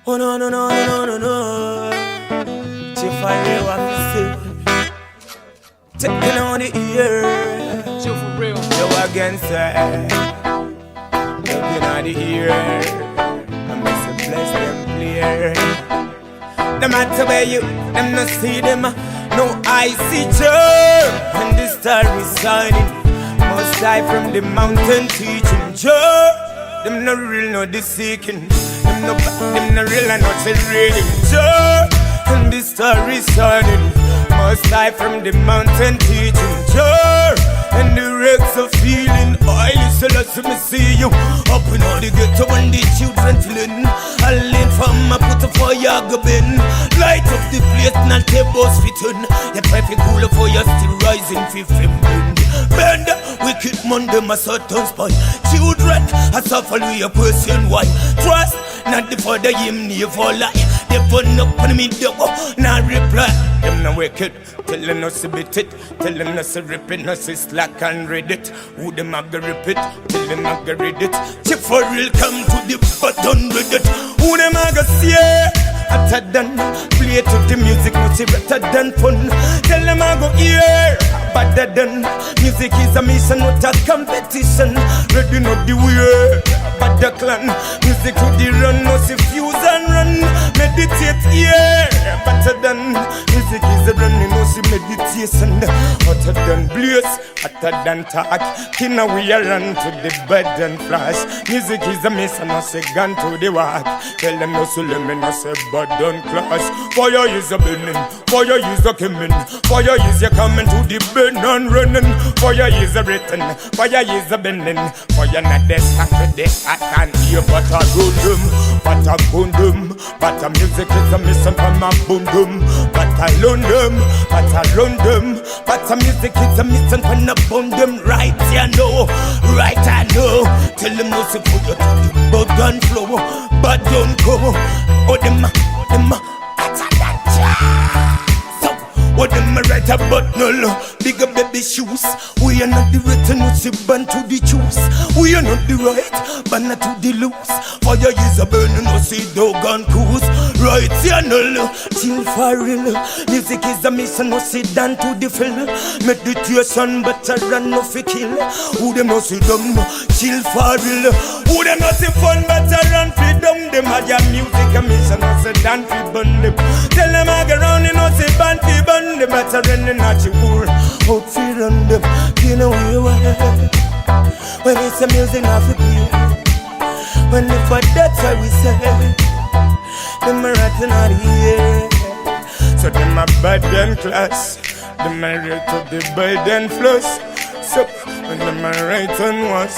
Oh no no no no no no. If I real what to say, taking on the ear. Chill for real. Yo again say, taking on the ear. I miss a bless them clear. No matter where you, them no see them. No I see Joe, and the star is shining. Must die from the mountain teaching Joe. Them no real, no the seeking. Them no real and not the reading Joe. And the star is shining. Must die from the mountain teaching Joe. And the wrecks of feeling oily, so let's me see you up in all the ghetto when the children feeling. I lean from my put a fire go bin. Light up the place, not tables fitting. The pipe cooler for you still rising, 15 wind. Bend, wicked man, them a certain spot. Children, I suffer we a question why. Trust, not the father, him never lie. They burn up on me, they go, not reply. Them no wicked, telling us a bit it. Telling us a rip it, us is slack and read it. Who them a go rip it, tell them a go read it. Check for real, come to the button with it. Who them a go see it? Hotter than play to the music, much better than fun. Tell them I go hear, better than music is a mission, not a competition. Ready not the way, but the clan. Music to the run, no see fuse and run. Meditate here, better than music is a run, no see meditation. Hotter than blaze, hotter than talk. Kina we a run to the bed and flash. Music is a mission, no see gun to the walk. Tell them no see lemon, no see done class. Fire is a burning, fire is a coming. Fire is a coming to the burn and running. Fire is a written, fire is a bending. Fire not the Saturday, I can't hear but a rhythm, but a bundum. But a music is a mission from a bundum. But I learn them, but I learn them. But a music is a mission from a bundum. Right, I know, right, I know. Tell them no say put you to the bud gun flow, but don't go. Oh them so, what them a write about no big up baby shoes. We are not the written, what's the band to the choose. We are not the right, but not to the loose. Fire is a burning, no see dog and cruise. Right, yeah, no, chill for real. Music is a mission, no see down to the fill. Meditation, better run, no fi kill. Who them no see them, chill for real. Who them no see fun, better run fi them. Them a your music a mission, no see down fi burn them. Tell them I get round, you no see band fi burn them. Better run in at your war, out fi run them. You know you are. When it's a music, I fi play. When the for that's why we say. Them a rotten out here. So them a bad and class. Them a real to the bad and floss. So when them a right and was.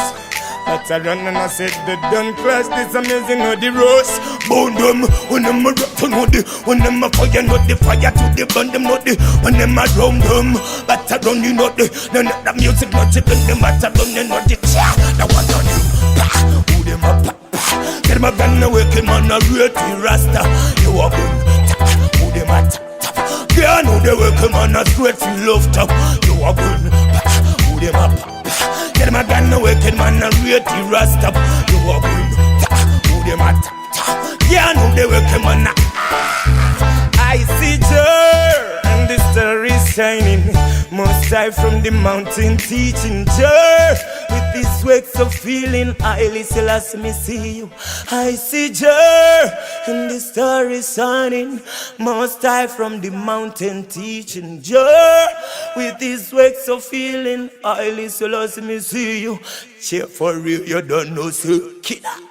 That's a run and I said the done class. This amazing of the rose. Bone them. When them a rotten know the. When them a fire know the fire to the burn them know the. When them a round them. But I run you know the. None of the music not chicken them. But I run you know the. Now what on you? Who them a pop? Get my gun awake, man, a real rasta. You are good. Who them a tap? Yeah, know they work, man, a straight for love top. You are good. Who them a pop? Get my gun awake, man, a real rasta. You are good. Who them a tap? Yeah, know they work, man. I see Joe, and the star is shining. Most high from the mountain teaching Joe. With these wakes of feeling, I listen as me see you. I see Joe, and the star is shining. Most high from the mountain teaching Joe. With these wakes of feeling, I listen as me see you. Cheer for real, you don't know, sir. Killer.